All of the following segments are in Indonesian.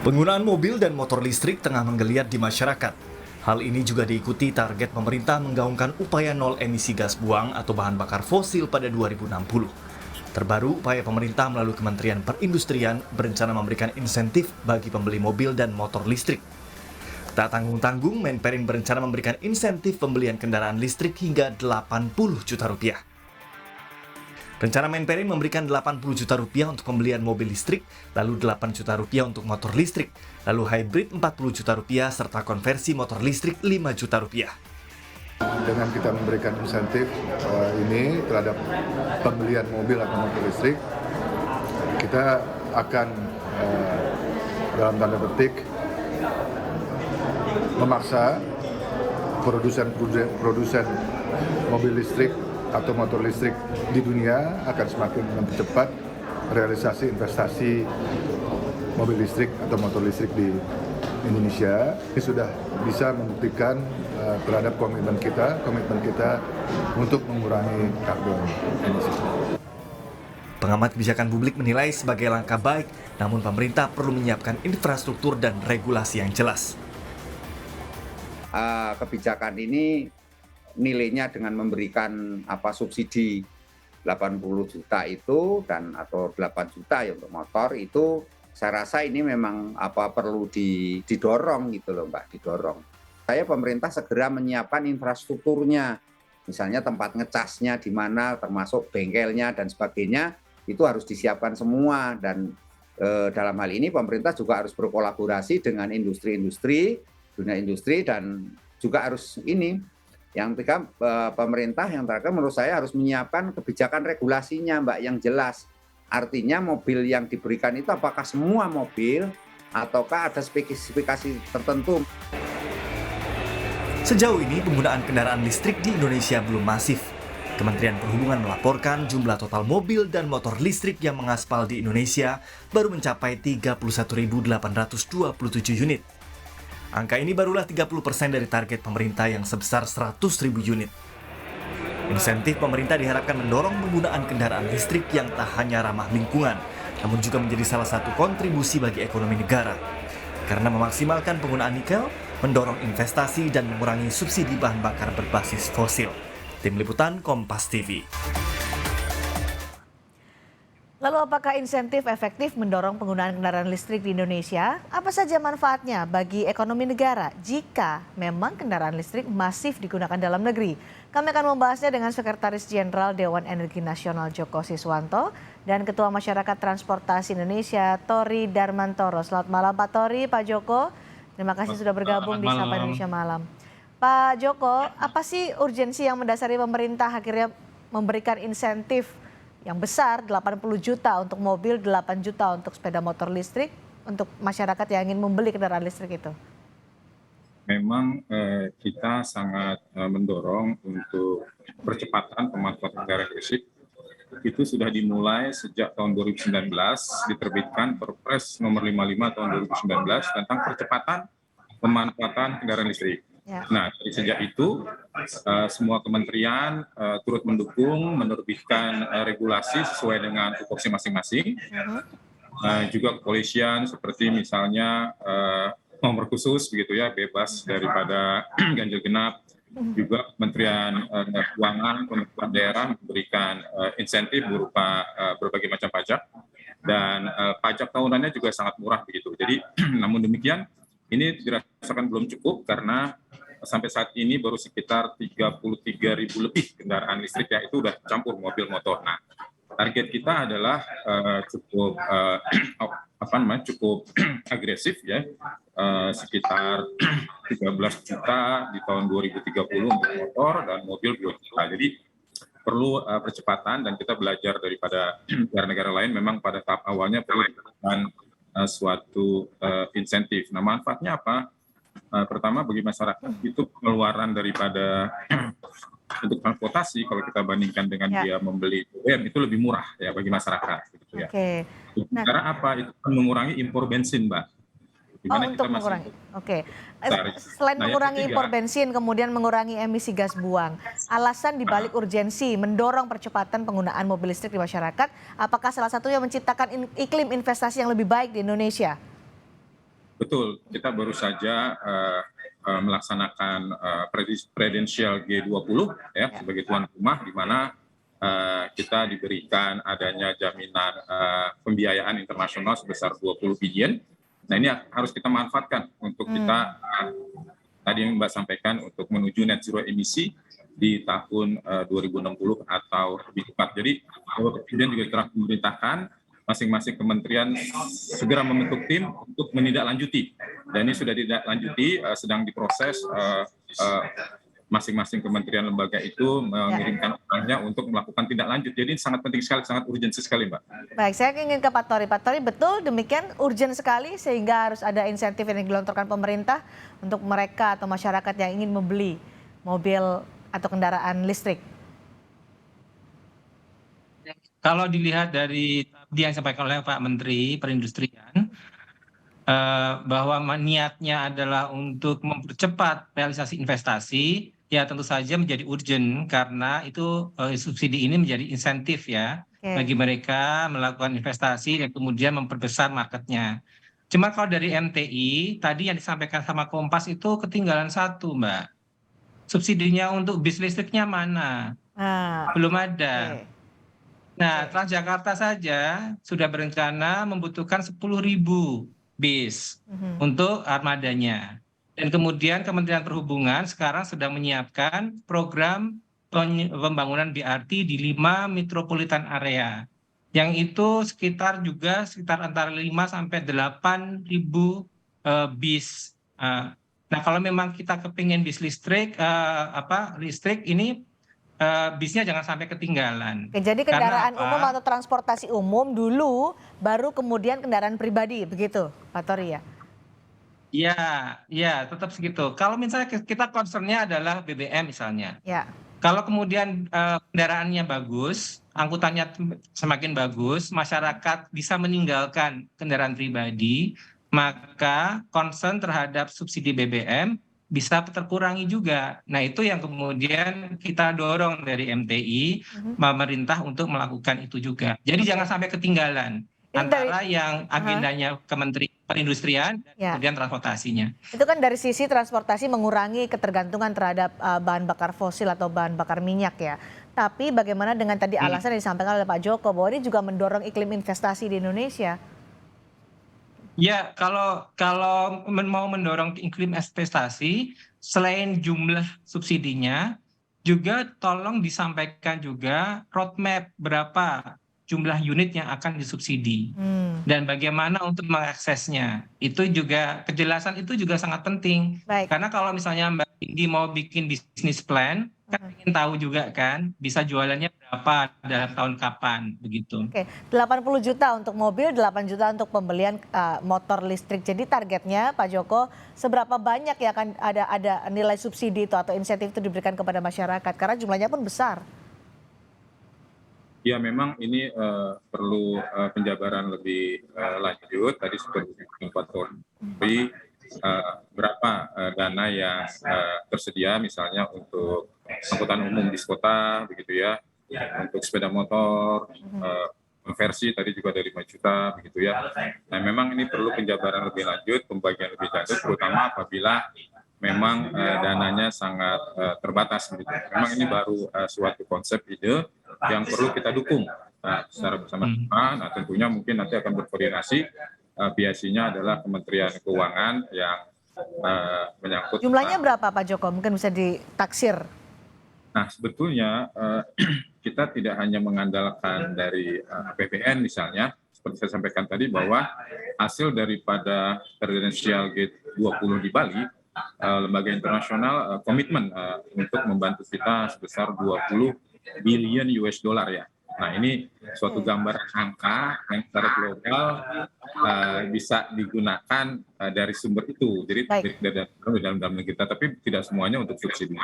Penggunaan mobil dan motor listrik tengah menggeliat di masyarakat. Hal ini juga diikuti target pemerintah menggaungkan upaya nol emisi gas buang atau bahan bakar fosil pada 2060. Terbaru, upaya pemerintah melalui Kementerian Perindustrian berencana memberikan insentif bagi pembeli mobil dan motor listrik. Tak tanggung-tanggung, Menperin berencana memberikan insentif pembelian kendaraan listrik hingga 80 juta rupiah. Rencana Menperin memberikan 80 juta rupiah untuk pembelian mobil listrik, lalu 8 juta rupiah untuk motor listrik, lalu hybrid 40 juta rupiah, serta konversi motor listrik 5 juta rupiah. Dengan kita memberikan insentif ini terhadap pembelian mobil atau motor listrik, kita akan dalam tanda petik memaksa produsen mobil listrik atau motor listrik di dunia akan semakin mempercepat realisasi investasi mobil listrik atau motor listrik di Indonesia. Ini sudah bisa membuktikan terhadap komitmen kita untuk mengurangi karbon emisi. Pengamat kebijakan publik menilai sebagai langkah baik, namun pemerintah perlu menyiapkan infrastruktur dan regulasi yang jelas. Kebijakan ini nilainya dengan memberikan subsidi 80 juta itu atau 8 juta ya untuk motor itu, saya rasa ini memang perlu didorong gitu loh Mbak, didorong. Pemerintah segera menyiapkan infrastrukturnya, misalnya tempat ngecasnya di mana, termasuk bengkelnya dan sebagainya, itu harus disiapkan semua. Dan dalam hal ini pemerintah juga harus berkolaborasi dengan industri-industri, dunia industri, dan juga harus yang ketiga, pemerintah yang terakhir menurut saya harus menyiapkan kebijakan regulasinya Mbak yang jelas. Artinya mobil yang diberikan itu apakah semua mobil ataukah ada spesifikasi tertentu. Sejauh ini penggunaan kendaraan listrik di Indonesia belum masif. Kementerian Perhubungan melaporkan jumlah total mobil dan motor listrik yang mengaspal di Indonesia baru mencapai 31.827 unit. Angka ini barulah 30% dari target pemerintah yang sebesar 100.000 unit. Insentif pemerintah diharapkan mendorong penggunaan kendaraan listrik yang tak hanya ramah lingkungan, namun juga menjadi salah satu kontribusi bagi ekonomi negara. Karena memaksimalkan penggunaan nikel, mendorong investasi dan mengurangi subsidi bahan bakar berbasis fosil. Tim Liputan Kompas TV. Lalu apakah insentif efektif mendorong penggunaan kendaraan listrik di Indonesia? Apa saja manfaatnya bagi ekonomi negara jika memang kendaraan listrik masif digunakan dalam negeri? Kami akan membahasnya dengan Sekretaris Jenderal Dewan Energi Nasional Joko Siswanto dan Ketua Masyarakat Transportasi Indonesia Tori Darmantoro. Selamat malam Pak Tori, Pak Joko. Terima kasih sudah bergabung di Sapa Indonesia Malam. Pak Joko, apa sih urgensi yang mendasari pemerintah akhirnya memberikan insentif yang besar 80 juta untuk mobil, 8 juta untuk sepeda motor listrik untuk masyarakat yang ingin membeli kendaraan listrik itu? Memang kita sangat mendorong untuk percepatan pemanfaatan kendaraan listrik. Itu sudah dimulai sejak tahun 2019, diterbitkan Perpres nomor 55 tahun 2019 tentang percepatan pemanfaatan kendaraan listrik. Ya. Nah, sejak itu semua kementerian turut mendukung, menerbitkan regulasi sesuai dengan tupoksi masing-masing. Juga kepolisian seperti misalnya nomor khusus begitu ya, bebas daripada ganjil genap. Juga Kementerian Keuangan, pemerintah daerah memberikan insentif berupa berbagai macam pajak dan pajak tahunannya juga sangat murah begitu. Jadi namun demikian ini dirasakan belum cukup karena sampai saat ini baru sekitar 33.000 lebih kendaraan listrik yang itu sudah campur mobil motor. Nah, target kita adalah cukup agresif ya, sekitar 13 juta di tahun 2030 untuk motor dan mobil 2 juta. Jadi perlu percepatan dan kita belajar daripada negara-negara lain memang pada tahap awalnya perlu diberikan suatu insentif. Nah, manfaatnya apa? Pertama bagi masyarakat itu pengeluaran daripada untuk transportasi kalau kita bandingkan dengan dia membeli BBM itu lebih murah ya bagi masyarakat gitu ya. Oke. Cara apa? Itu mengurangi impor bensin, Mbak. Untuk mengurangi. Oke. Selain mengurangi impor bensin, kemudian mengurangi emisi gas buang. Alasan dibalik urgensi mendorong percepatan penggunaan mobil listrik di masyarakat, apakah salah satunya menciptakan iklim investasi yang lebih baik di Indonesia? Betul, kita baru saja melaksanakan presidensial G20 ya sebagai tuan rumah, di mana kita diberikan adanya jaminan pembiayaan internasional sebesar 20 billion. Nah ini harus kita manfaatkan untuk kita tadi yang Mbak sampaikan untuk menuju net zero emisi di tahun 2060 atau lebih cepat. Jadi Bapak Presiden juga telah memerintahkan masing-masing kementerian segera membentuk tim untuk menindaklanjuti. Dan ini sudah ditindaklanjuti, sedang diproses, masing-masing kementerian lembaga itu mengirimkan orangnya untuk melakukan tindak lanjut. Jadi ini sangat penting sekali, sangat urgensi sekali, Mbak. Baik, saya ingin ke Pak Tori. Pak Tori, betul demikian urgent sekali sehingga harus ada insentif yang digelontorkan pemerintah untuk mereka atau masyarakat yang ingin membeli mobil atau kendaraan listrik. Kalau dilihat dari yang disampaikan oleh Pak Menteri Perindustrian, bahwa niatnya adalah untuk mempercepat realisasi investasi, ya tentu saja menjadi urgent karena itu subsidi ini menjadi insentif ya bagi mereka melakukan investasi dan kemudian memperbesar marketnya. Cuma kalau dari MTI, tadi yang disampaikan sama Kompas itu ketinggalan satu, Mbak. Subsidinya untuk bis listriknya mana? Belum ada. Nah, Transjakarta saja sudah berencana membutuhkan 10.000 bis untuk armadanya. Dan kemudian Kementerian Perhubungan sekarang sedang menyiapkan program pembangunan BRT di 5 metropolitan area. Yang itu sekitar antara 5 sampai 8.000 bis. Nah, kalau memang kita kepingin bis listrik, listrik ini bisnya jangan sampai ketinggalan. Oke, jadi kendaraan umum atau transportasi umum dulu, baru kemudian kendaraan pribadi, begitu Pak Tori ya? Iya, tetap segitu. Kalau misalnya kita concernnya adalah BBM misalnya. Ya. Kalau kemudian kendaraannya bagus, angkutannya semakin bagus, masyarakat bisa meninggalkan kendaraan pribadi, maka concern terhadap subsidi BBM bisa terkurangi juga. Nah itu yang kemudian kita dorong dari MTI, pemerintah untuk melakukan itu juga. Jadi jangan sampai ketinggalan antara yang agendanya Kementerian Perindustrian dan kemudian transportasinya. Itu kan dari sisi transportasi mengurangi ketergantungan terhadap bahan bakar fosil atau bahan bakar minyak ya. Tapi bagaimana dengan tadi alasan yang disampaikan oleh Pak Joko bahwa ini juga mendorong iklim investasi di Indonesia? Ya, kalau mau mendorong iklim investasi, selain jumlah subsidinya, juga tolong disampaikan juga roadmap berapa jumlah unit yang akan disubsidi dan bagaimana untuk mengaksesnya. Itu juga kejelasan itu juga sangat penting. Baik. Karena kalau misalnya Mbak Indi mau bikin bisnis plan, kan ingin tahu juga kan bisa jualannya berapa dalam tahun kapan begitu. Oke, 80 juta untuk mobil, 8 juta untuk pembelian motor listrik. Jadi targetnya Pak Joko seberapa banyak ya akan ada nilai subsidi itu atau insentif itu diberikan kepada masyarakat karena jumlahnya pun besar. Ya memang ini perlu penjabaran lebih lanjut. Tadi seperti Pak Tori, berapa dana yang tersedia misalnya untuk angkutan umum di kota, begitu ya, untuk sepeda motor, konversi tadi juga ada 5 juta, begitu ya. Nah memang ini perlu penjabaran lebih lanjut, pembagian lebih lanjut, terutama apabila memang dananya sangat terbatas. Begitu. Memang ini baru suatu konsep ide yang perlu kita dukung secara bersama-sama. Nah tentunya mungkin nanti akan berkoordinasi. Biasanya adalah Kementerian Keuangan yang menyangkut. Jumlahnya berapa Pak Joko? Mungkin bisa ditaksir. Nah sebetulnya kita tidak hanya mengandalkan dari APBN misalnya, seperti saya sampaikan tadi bahwa hasil daripada presidensial G20 di Bali, lembaga internasional komitmen untuk membantu kita sebesar 20 billion US dollar ya. Nah ini suatu gambaran angka yang secara global bisa digunakan dari sumber itu. Jadi dari dalam negeri kita, tapi tidak semuanya untuk subsidi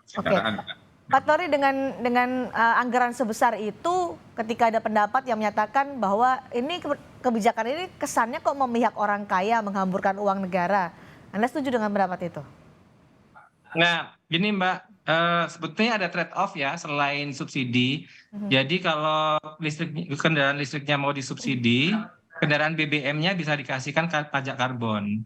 kendaraan. Pak Tori, dengan anggaran sebesar itu, ketika ada pendapat yang menyatakan bahwa ini kebijakan ini kesannya kok memihak orang kaya, menghamburkan uang negara. Anda setuju dengan pendapat itu? Nah, gini Mbak, sebetulnya ada trade off ya selain subsidi. Jadi kalau kendaraan listriknya mau disubsidi, kendaraan BBM-nya bisa dikasihkan pajak karbon.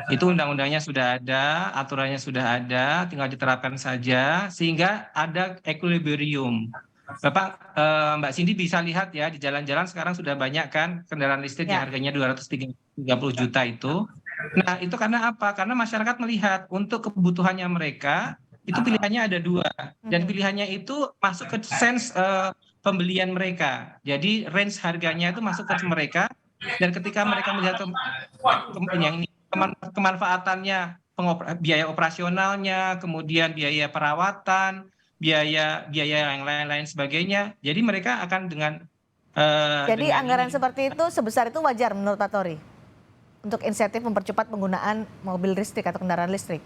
Itu undang-undangnya sudah ada, aturannya sudah ada, tinggal diterapkan saja sehingga ada equilibrium. Bapak, Mbak Cindy bisa lihat ya di jalan-jalan sekarang sudah banyak kan kendaraan listrik yang Ya. harganya 230 juta itu. Nah, itu karena apa? Karena masyarakat melihat untuk kebutuhannya mereka itu pilihannya ada dua, dan pilihannya itu masuk ke sense pembelian mereka. Jadi range harganya itu masuk ke mereka, dan ketika mereka melihat yang ini kemanfaatannya, biaya operasionalnya, kemudian biaya perawatan, biaya yang lain-lain sebagainya. Jadi mereka akan dengan Jadi dengan anggaran ini. seperti itu sebesar itu wajar menurut Pak Tori untuk insentif mempercepat penggunaan mobil listrik atau kendaraan listrik.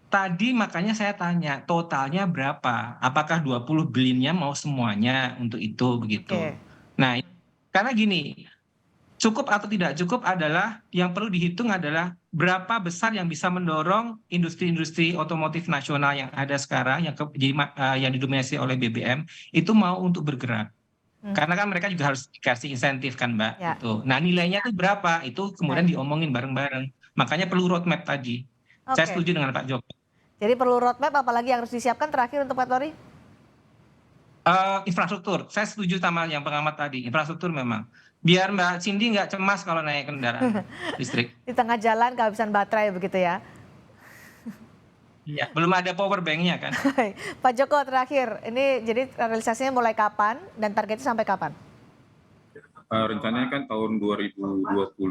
Tadi makanya saya tanya totalnya berapa? Apakah 20 billion-nya mau semuanya untuk itu begitu? Oke. Nah, karena gini, cukup atau tidak cukup adalah yang perlu dihitung adalah berapa besar yang bisa mendorong industri-industri otomotif nasional yang ada sekarang yang didominasi oleh BBM itu mau untuk bergerak. Karena kan mereka juga harus dikasih insentif kan, Mbak. Ya. Itu. Nah, nilainya itu berapa? Itu kemudian diomongin bareng-bareng. Makanya perlu roadmap tadi. Saya Oke. setuju dengan Pak Joko. Jadi perlu roadmap, apalagi yang harus disiapkan terakhir untuk Pak Tori? Infrastruktur, saya setuju sama yang pengamat tadi. Infrastruktur memang. Biar Mbak Cindy nggak cemas kalau naik kendaraan listrik. Di tengah jalan kehabisan baterai begitu ya. Iya, belum ada power bank-nya kan. Pak Joko terakhir, ini jadi realisasinya mulai kapan dan targetnya sampai kapan? Rencananya kan tahun 2023.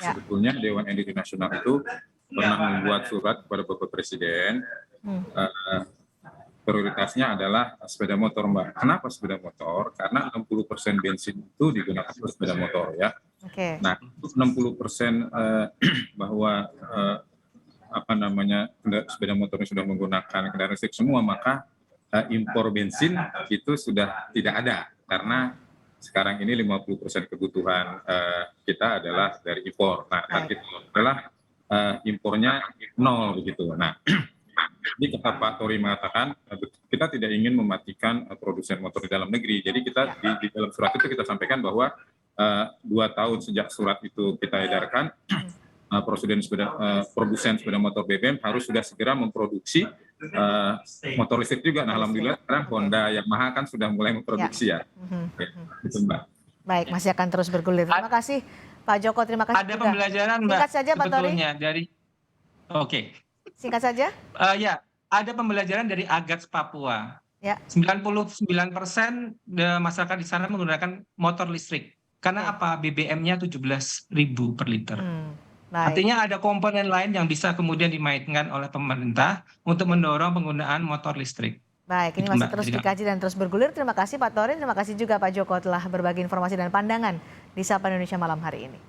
Sebetulnya Dewan Energi Nasional itu pernah membuat surat kepada Bapak Presiden. Prioritasnya adalah sepeda motor, Mbak. Kenapa sepeda motor? Karena 60% bensin itu digunakan untuk sepeda motor ya. Oke. Nah, 60% bahwa sepeda motor sudah menggunakan kendaraan listrik semua, maka impor bensin itu sudah tidak ada, karena sekarang ini 50% kebutuhan kita adalah dari impor. Nah, target adalah impornya 0 begitu. Nah, jadi kata Pak Tori mengatakan kita tidak ingin mematikan produsen motor di dalam negeri. Jadi kita di dalam surat itu kita sampaikan bahwa 2 tahun sejak surat itu kita edarkan, produsen sepeda motor BBM harus sudah segera memproduksi motor listrik juga. Nah, alhamdulillah sekarang Honda, Yamaha kan sudah mulai memproduksi ya. Gitu, Mbak. Baik, masih akan terus bergulir. Terima kasih Pak Joko, terima kasih Ada juga. pembelajaran, Mbak, Singkat saja Pak Tori. sebetulnya dari Oke. Singkat saja. Ya, ada pembelajaran dari Agats Papua. Ya. 99% masyarakat di sana menggunakan motor listrik. Karena apa? BBM-nya 17.000 per liter. Baik. Artinya ada komponen lain yang bisa kemudian dimainkan oleh pemerintah untuk mendorong penggunaan motor listrik. Baik, ini Itu, masih Mbak. terus Jadi, dikaji dan terus bergulir. Terima kasih Pak Tori, terima kasih juga Pak Joko telah berbagi informasi dan pandangan di Sapa Indonesia malam hari ini.